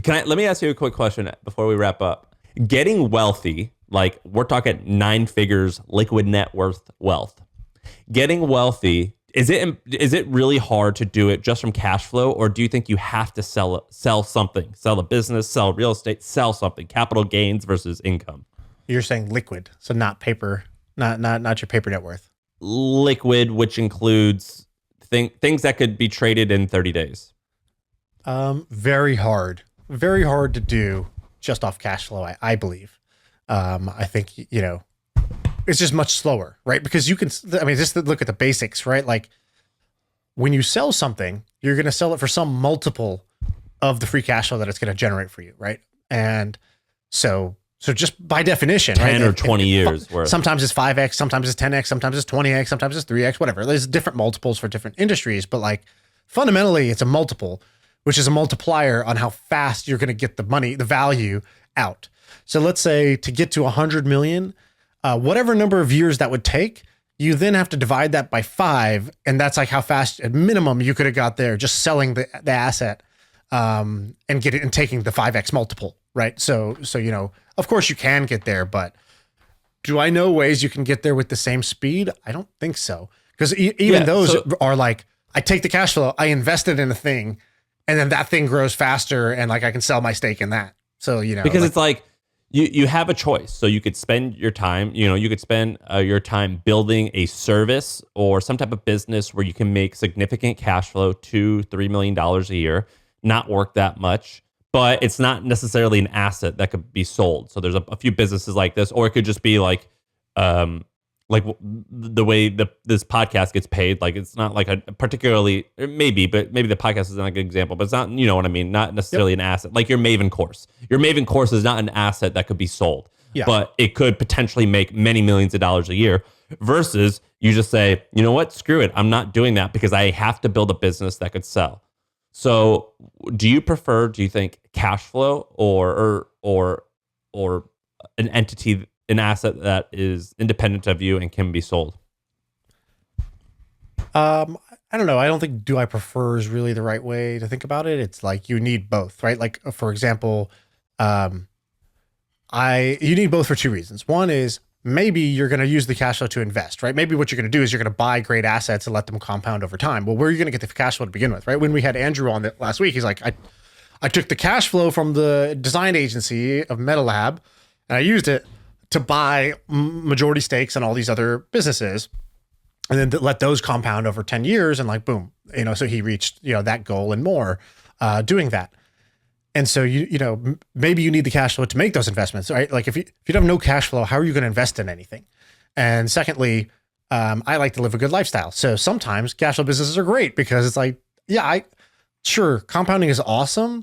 Let me ask you a quick question before we wrap up. Getting wealthy, like we're talking 9 figures, liquid net worth wealth. Getting wealthy, is it really hard to do it just from cash flow, or do you think you have to sell something, sell a business, sell real estate, sell something, capital gains versus income? You're saying liquid, so not paper, not your paper net worth. Liquid, which includes things that could be traded in 30 days. Very hard to do just off cash flow. I believe. I think, it's just much slower, right? Because just look at the basics, right? Like when you sell something, you're going to sell it for some multiple of the free cash flow that it's going to generate for you, right? And so just by definition, 10 right? or 20 years worth. Sometimes it's 5x, sometimes it's 10x, sometimes it's 20x, sometimes it's 3x, whatever. There's different multiples for different industries, but like fundamentally it's a multiple, which is a multiplier on how fast you're going to get the money, the value out. So let's say to get to 100 million, whatever number of years that would take, you then have to divide that by 5. And that's like how fast at minimum you could have got there just selling the asset and taking the 5x multiple, right? So, of course you can get there, but do I know ways you can get there with the same speed? I don't think so. Because those are like, I take the cash flow, I invest it in a thing, and then that thing grows faster and like I can sell my stake in that. So, because it's like you have a choice. So you could spend your time, you could spend your time building a service or some type of business where you can make significant cash flow, $2-3 million a year, not work that much, but it's not necessarily an asset that could be sold. So there's a few businesses like this, or it could just be like the way this podcast gets paid. Like it's not like a particularly, maybe the podcast is not a good example, but it's not, you know what I mean? Not necessarily an asset. Like your Maven course. Your Maven course is not an asset that could be sold, but it could potentially make many millions of dollars a year versus you just say, you know what, screw it. I'm not doing that because I have to build a business that could sell. So do you think cash flow or an entity, an asset that is independent of you and can be sold? I don't know. I don't think do I prefer is really the right way to think about it. It's like you need both, right? Like for example, you need both for 2 reasons. One is maybe you're going to use the cash flow to invest, right? Maybe what you're going to do is you're going to buy great assets and let them compound over time. Well, where are you going to get the cash flow to begin with, right? When we had Andrew on last week, he's like, I took the cash flow from the design agency of MetaLab and I used it to buy majority stakes in all these other businesses and then let those compound over 10 years and like, boom, so he reached, that goal and more doing that. And so, maybe you need the cash flow to make those investments, right? Like if you have no cash flow, how are you going to invest in anything? And secondly, I like to live a good lifestyle. So sometimes cash flow businesses are great because it's like, sure, compounding is awesome,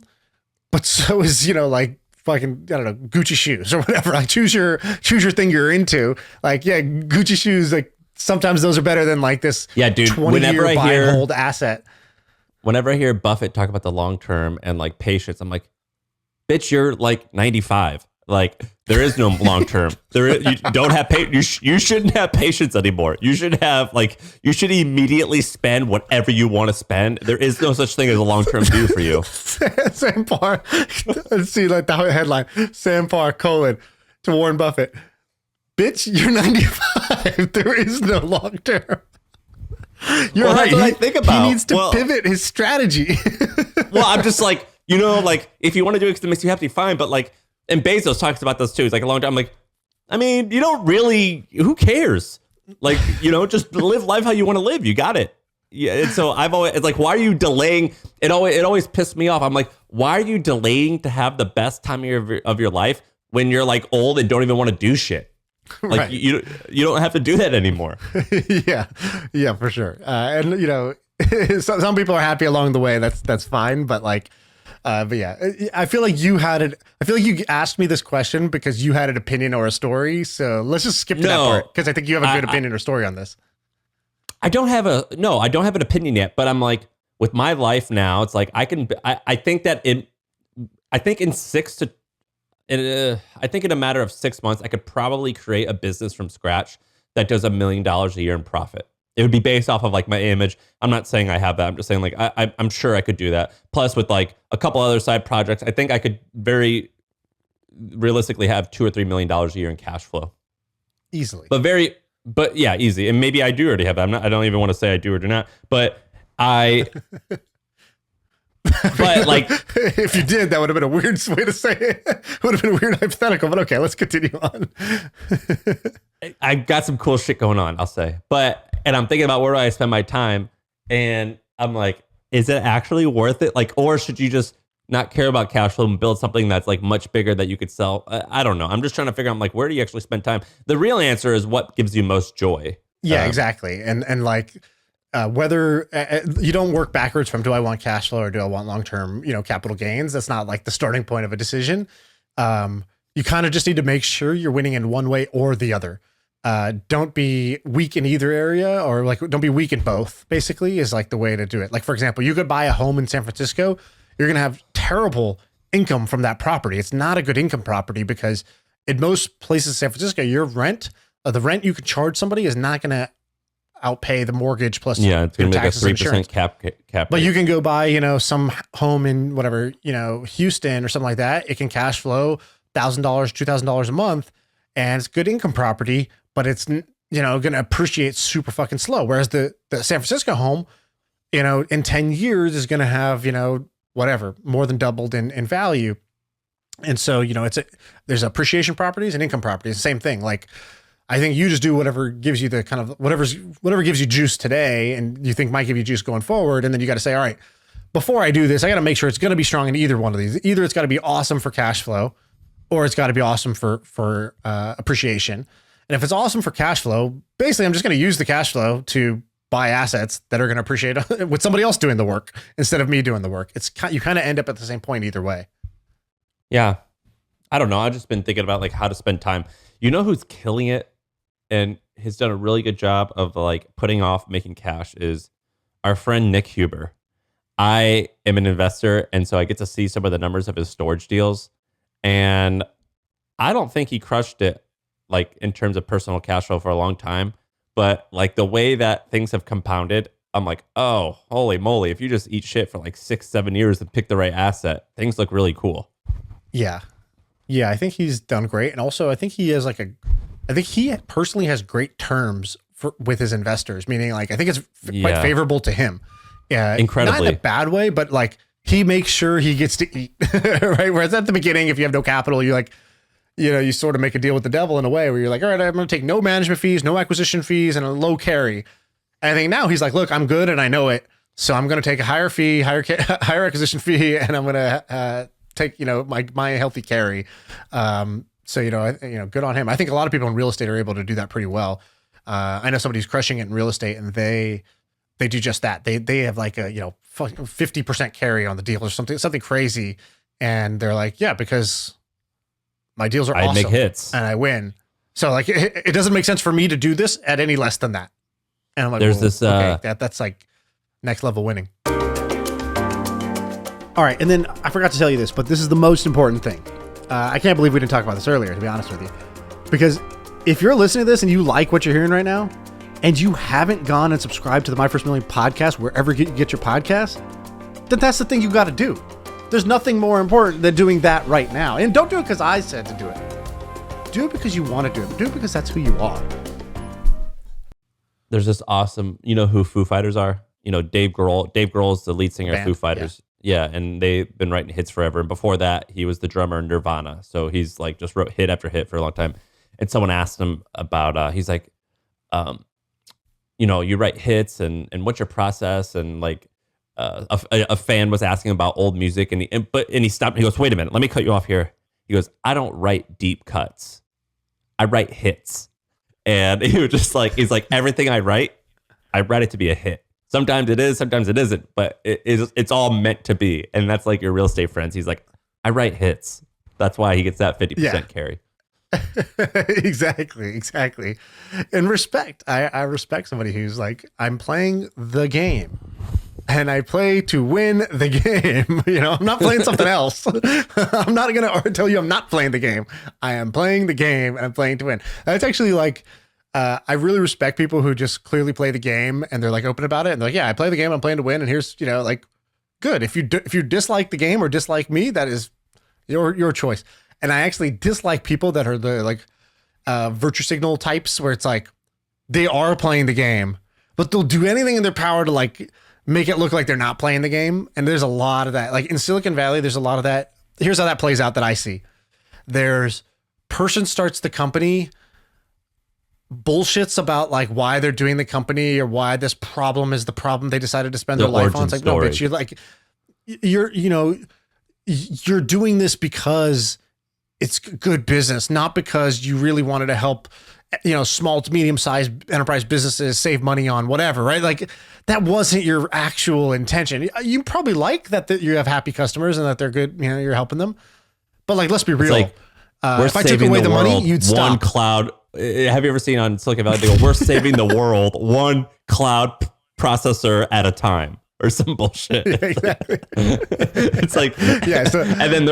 but so is, like fucking, I don't know, Gucci shoes or whatever. Like choose your thing you're into. Like, Gucci shoes, like sometimes those are better than like this 20-year buy and hold asset. Whenever I hear Buffett talk about the long term and like patience, I'm like, bitch, you're like 95. Like there is no long term. You don't have you shouldn't have patience anymore. You should immediately spend whatever you want to spend. There is no such thing as a long term view for you. Sam Parr. Let's see, like the headline: Sam Parr : to Warren Buffett. Bitch, you're 95. There is no long term. You're right. That's what I think about. He needs to pivot his strategy. Well, I'm just like, like if you want to do extremists, you have to be fine. But like, and Bezos talks about this too. He's like a long time. I'm like, I mean, you don't really, who cares? Like, just live life how you want to live. You got it. Yeah. And so it's like, why are you delaying? It always pissed me off. I'm like, why are you delaying to have the best time of your life when you're like old and don't even want to do shit? Like right. you don't have to do that anymore. yeah, for sure. And some people are happy along the way. That's fine. But like, but yeah, I feel like you asked me this question because you had an opinion or a story. So let's just skip to that part because I think you have a good opinion or story on this. I don't have an opinion yet, but I'm like with my life now, it's like I think in a matter of 6 months, I could probably create a business from scratch that does $1 million a year in profit. It would be based off of like my image. I'm not saying I have that. I'm just saying like I'm sure I could do that. Plus with like a couple other side projects, I think I could very realistically have $2 or $3 million a year in cash flow. Easily. But yeah, easy. And maybe I do already have that. I don't even want to say I do or do not. But but like, if you did, that would have been a weird way to say it. It would have been a weird hypothetical, but okay, let's continue on. I've got some cool shit going on, I'll say. And I'm thinking about where do I spend my time, and I'm like, is it actually worth it? Like, or should you just not care about cash flow and build something that's like much bigger that you could sell? I don't know. I'm just trying to figure out, like, where do you actually spend time? The real answer is what gives you most joy. Yeah, exactly. And like, whether you don't work backwards from do I want cash flow or do I want long-term, capital gains? That's not like the starting point of a decision. You kind of just need to make sure you're winning in one way or the other. Don't be weak in either area, or like don't be weak in both, basically, is like the way to do it. Like, for example, you could buy a home in San Francisco. You're going to have terrible income from that property. It's not a good income property because in most places in San Francisco, your rent, the rent you could charge somebody is not going to outpay the mortgage plus it's going to make a 3% cap. But you can go buy, some home in whatever, Houston or something like that. It can cash flow $1,000, $2,000 a month, and it's good income property, but it's, going to appreciate super fucking slow. Whereas the San Francisco home, in 10 years is going to have, whatever, more than doubled in value. And so, there's appreciation properties and income properties, same thing. Like, I think you just do whatever gives you the kind of whatever gives you juice today and you think might give you juice going forward. And then you got to say, all right, before I do this, I got to make sure it's going to be strong in either one of these. Either it's got to be awesome for cash flow, or it's got to be awesome for appreciation. And if it's awesome for cash flow, basically I'm just going to use the cash flow to buy assets that are going to appreciate with somebody else doing the work instead of me doing the work. You kind of end up at the same point either way. Yeah. I don't know. I've just been thinking about like how to spend time. You know who's killing it and has done a really good job of like putting off making cash is our friend Nick Huber. I am an investor, and so I get to see some of the numbers of his storage deals, and I don't think he crushed it like in terms of personal cash flow for a long time, but like the way that things have compounded, I'm like, oh, holy moly, if you just eat shit for like 6-7 years and pick the right asset, things look really cool. Yeah. I think he's done great. And also I think he has I think he personally has great terms with his investors, meaning like, I think it's quite favorable to him. Yeah. Incredibly. Not in a bad way, but like he makes sure he gets to eat, right? Whereas at the beginning, if you have no capital, you like, you sort of make a deal with the devil in a way where you're like, all right, I'm going to take no management fees, no acquisition fees, and a low carry. And I think now he's like, look, I'm good and I know it. So I'm going to take a higher fee, higher acquisition fee, and I'm going to take, my healthy carry. So, good on him. I think a lot of people in real estate are able to do that pretty well. I know somebody who's crushing it in real estate, and they do just that. They have like a, 50% carry on the deal or something crazy. And they're like, yeah, because my deals are awesome. I make hits and I win. So like, it doesn't make sense for me to do this at any less than that. And I'm like, there's this, okay, that's like next level winning. All right. And then I forgot to tell you this, but this is the most important thing. I can't believe we didn't talk about this earlier, to be honest with you, because if you're listening to this and you like what you're hearing right now and you haven't gone and subscribed to the My First Million podcast, wherever you get your podcast, then that's the thing you got to do. There's nothing more important than doing that right now. And don't do it because I said to do it. Do it because you want to do it. Do it because that's who you are. There's this awesome, you know who Foo Fighters are? Dave Grohl. Dave Grohl is the lead singer of Foo Fighters. Yeah, and they've been writing hits forever. And before that, he was the drummer in Nirvana. So he's like just wrote hit after hit for a long time. And someone asked him about, he's like, you write hits and what's your process? And like a fan was asking about old music, and he stopped. And he goes, wait a minute, let me cut you off here. He goes, I don't write deep cuts. I write hits. And he was just like, he's like, everything I write it to be a hit. Sometimes it is, sometimes it isn't, but it's all meant to be. And that's like your real estate friends. He's like, I write hits. That's why he gets that 50% carry. Exactly. And respect. I respect somebody who's like, I'm playing the game. And I play to win the game. I'm not playing something else. I'm not going to tell you I'm not playing the game. I am playing the game and I'm playing to win. That's actually like, I really respect people who just clearly play the game and they're like open about it. And they're like, yeah, I play the game. I'm playing to win. And here's, like, good. If you dislike the game or dislike me, that is your choice. And I actually dislike people that are the like virtue signal types where it's like they are playing the game, but they'll do anything in their power to like make it look like they're not playing the game. And there's a lot of that. Like in Silicon Valley, there's a lot of that. Here's how that plays out that I see. There's person starts the company, bullshits about like why they're doing the company or why this problem is the problem they decided to spend their life on. It's like, no, bitch, you're like, you're doing this because it's good business, not because you really wanted to help, small to medium sized enterprise businesses save money on whatever, right? Like that wasn't your actual intention. You probably like that you have happy customers and that they're good, you're helping them. But like, let's be real. Like, if I took away the money, you'd stop. One cloud. Have you ever seen on Silicon Valley? They go, we're saving the world one cloud processor at a time, or some bullshit. Yeah, exactly. It's like, yeah. So, and then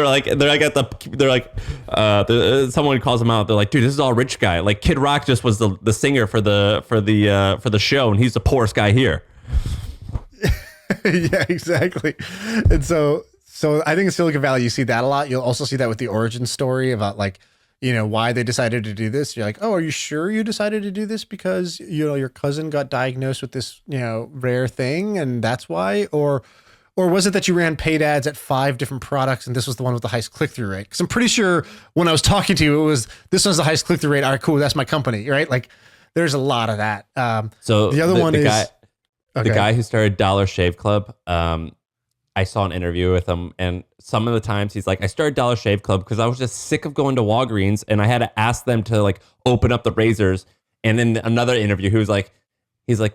someone calls them out. They're like, dude, this is all rich guy. Like Kid Rock just was the singer for the show, and he's the poorest guy here. Yeah, exactly. And so I think in Silicon Valley, you see that a lot. You'll also see that with the origin story about like, why they decided to do this. You're like, oh, are you sure you decided to do this because, your cousin got diagnosed with this, rare thing and that's why? Or was it that you ran paid ads at 5 different products and this was the one with the highest click-through rate? Because I'm pretty sure when I was talking to you, this one's the highest click-through rate. All right, cool. That's my company, right? Like there's a lot of that. So the other one is... The guy who started Dollar Shave Club, I saw an interview with him, and some of the times he's like, I started Dollar Shave Club because I was just sick of going to Walgreens and I had to ask them to like open up the razors. And then another interview, he's like,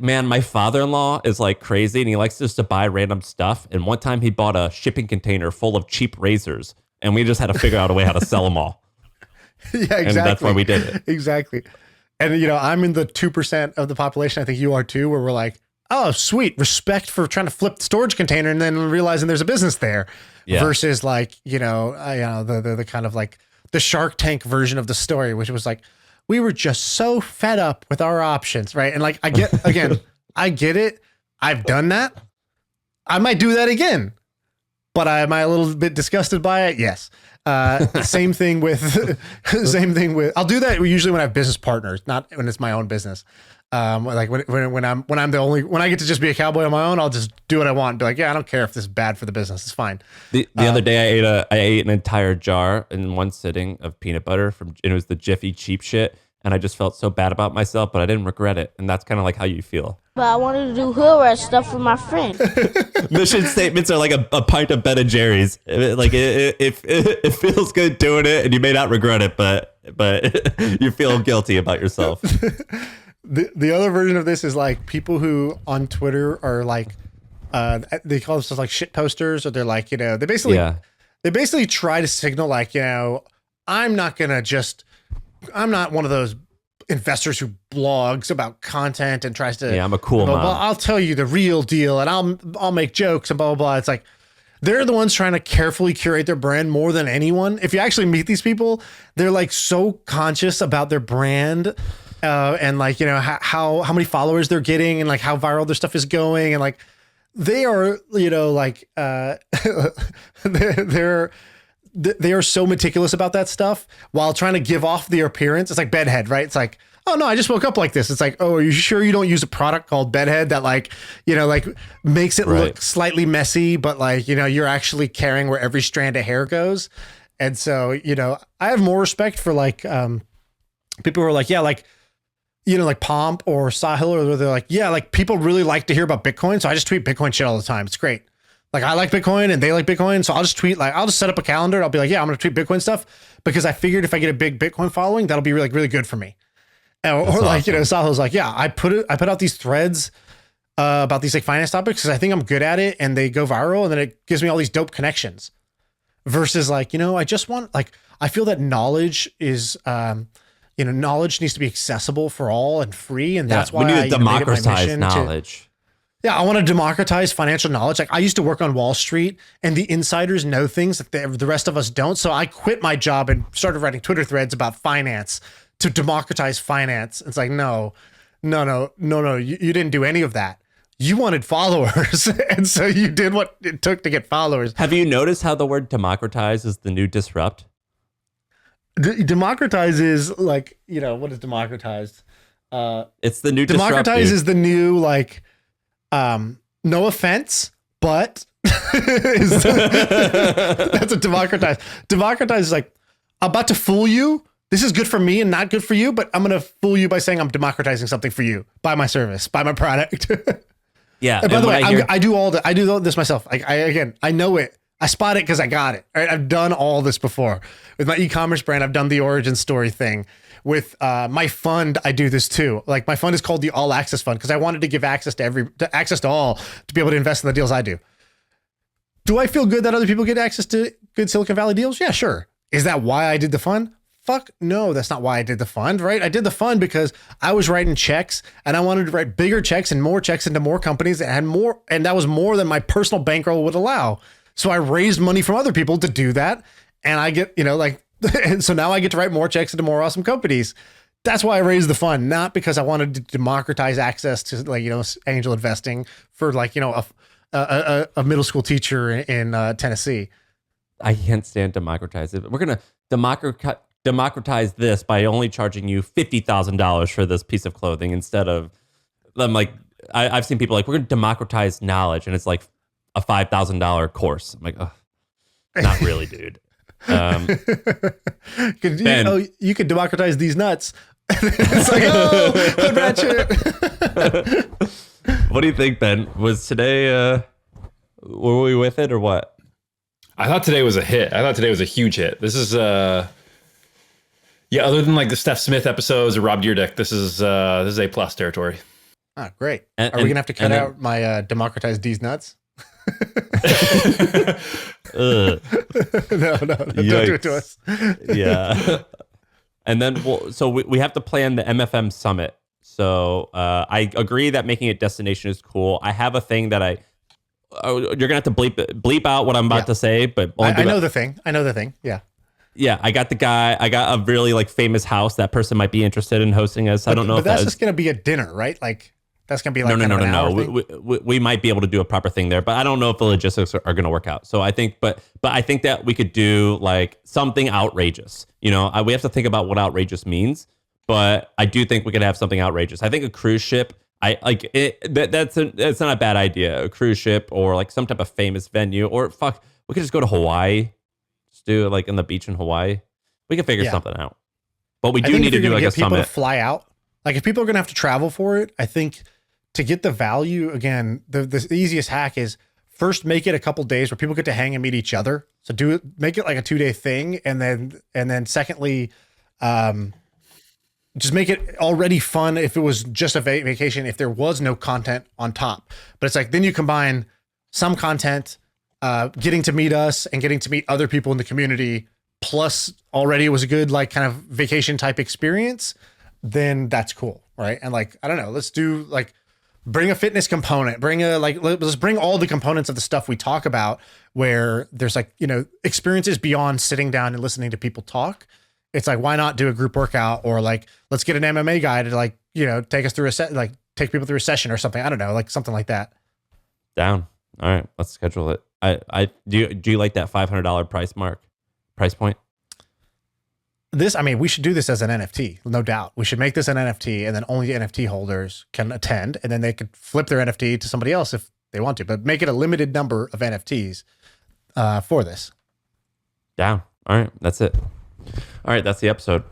man, my father-in-law is like crazy and he likes just to buy random stuff. And one time he bought a shipping container full of cheap razors and we just had to figure out a way how to sell them all. Yeah, exactly. And that's why we did it. Exactly. And, I'm in the 2% of the population, I think you are too, where we're like, oh, sweet. Respect for trying to flip the storage container and then realizing there's a business there. Yeah. Versus like, the kind of like the Shark Tank version of the story, which was like, we were just so fed up with our options. Right. And like, I get it. I've done that. I might do that again, but am I a little bit disgusted by it? Yes. Same thing with, I'll do that usually when I have business partners, not when it's my own business. Like when I get to just be a cowboy on my own, I'll just do what I want and be like, yeah, I don't care if this is bad for the business. It's fine. The other day I ate an entire jar in one sitting of peanut butter and it was the Jiffy cheap shit. And I just felt so bad about myself, but I didn't regret it. And that's kind of like how you feel. But I wanted to do hood rat stuff for my friend. Mission statements are like a pint of Ben and Jerry's. It feels good doing it and you may not regret it, but you feel guilty about yourself. The other version of this is like people who on Twitter are like, they call themselves like shit posters, or they're like, they basically try to signal like, I'm not one of those investors who blogs about content and tries to, I'm a cool mom. I'll tell you the real deal and I'll make jokes and blah, blah, blah. It's like, they're the ones trying to carefully curate their brand more than anyone. If you actually meet these people, they're like so conscious about their brand. And like, how many followers they're getting and like how viral their stuff is going. And like, they are, like, they are so meticulous about that stuff while trying to give off the appearance. It's like bedhead, right? It's like, oh no, I just woke up like this. It's like, oh, are you sure you don't use a product called bedhead that like, like makes it look slightly messy, but like, you're actually caring where every strand of hair goes. And so, I have more respect for like, people who are like, yeah, like, like Pomp or Sahil, or they're like, yeah, like people really like to hear about Bitcoin. So I just tweet Bitcoin shit all the time. It's great. Like I like Bitcoin and they like Bitcoin. So I'll just tweet, like, I'll just set up a calendar. And I'll be like, yeah, I'm going to tweet Bitcoin stuff because I figured if I get a big Bitcoin following, that'll be really, like, really good for me. Or like, awesome. Sahil's like, yeah, I put out these threads about these like finance topics because I think I'm good at it and they go viral and then it gives me all these dope connections versus like, I just want, like, I feel that knowledge is, knowledge needs to be accessible for all and free. And that's why we need to democratize knowledge. I want to democratize financial knowledge. Like I used to work on Wall Street and the insiders know things that the rest of us don't. So I quit my job and started writing Twitter threads about finance to democratize finance. It's like, no. You didn't do any of that. You wanted followers. And so you did what it took to get followers. Have you noticed how the word democratize is the new disrupt? Democratize is like, what is democratized? It's the new disrupt. Democratize is the new, like, no offense, but that's a democratize. Democratize is like, I'm about to fool you. This is good for me and not good for you, but I'm going to fool you by saying I'm democratizing something for you. Buy my service, buy my product. Yeah. And by the way, I do this myself. Like, I know it. I spot it because I got it. Right? I've done all this before with my e-commerce brand. I've done the origin story thing with my fund. I do this too. Like, my fund is called the All Access Fund because I wanted to give access to all to be able to invest in the deals I do. Do I feel good that other people get access to good Silicon Valley deals? Yeah, sure. Is that why I did the fund? Fuck no, that's not why I did the fund, right? I did the fund because I was writing checks and I wanted to write bigger checks and more checks into more companies that had more, and that was more than my personal bankroll would allow. So I raised money from other people to do that. And I get, and so now I get to write more checks into more awesome companies. That's why I raised the fund, not because I wanted to democratize access to angel investing for a middle school teacher in Tennessee. I can't stand democratize it. We're going to democratize this by only charging you $50,000 for this piece of clothing instead of them. Like, I've seen people like, we're going to democratize knowledge, and it's like a $5,000 course. I'm like, oh, not really, dude. You could democratize these nuts. It's like, oh, hood ratchet. What do you think, Ben? Was today, were we with it or what? I thought today was a hit. I thought today was a huge hit. This is, other than like the Steph Smith episodes or Rob Dyrdek, this is A+ territory. Oh, great. Are we going to have to cut out my democratize these nuts? No, don't do it to us. Yeah. And then we have to plan the MFM summit. So I agree that making it destination is cool. I have a thing that you're gonna have to bleep out what I'm about to say, but I know the thing. Yeah. Yeah, I got a really famous house that person might be interested in hosting us. I don't know but that's just gonna be a dinner, right? Like, that's gonna be like no. We might be able to do a proper thing there, but I don't know if the logistics are gonna work out. So I think, but I think that we could do like something outrageous. We have to think about what outrageous means, but I do think we could have something outrageous. I think a cruise ship. I like it. That's not a bad idea. A cruise ship or like some type of famous venue, or we could just go to Hawaii. Just do it like in the beach in Hawaii. We can figure something out. But we do need to do like a summit. People to fly out. Like, if people are gonna have to travel for it, I think to get the value again, the easiest hack is first make it a couple days where people get to hang and meet each other. So make it like a 2-day thing, and then secondly, just make it already fun if it was just a vacation, if there was no content on top. But it's like, then you combine some content, getting to meet us and getting to meet other people in the community, plus already it was a good like kind of vacation type experience, then that's cool, right? And like, I don't know, let's do like, bring a fitness component, let's bring all the components of the stuff we talk about where there's like, experiences beyond sitting down and listening to people talk. It's like, why not do a group workout, or like, let's get an MMA guy to like, take us through take people through a session or something. I don't know, like something like that. Down. All right, let's schedule it. I do you like that $500 price point? We should do this as an NFT, no doubt. We should make this an NFT, and then only NFT holders can attend, and then they could flip their NFT to somebody else if they want to, but make it a limited number of NFTs for this. Down. All right, that's it. All right, that's the episode.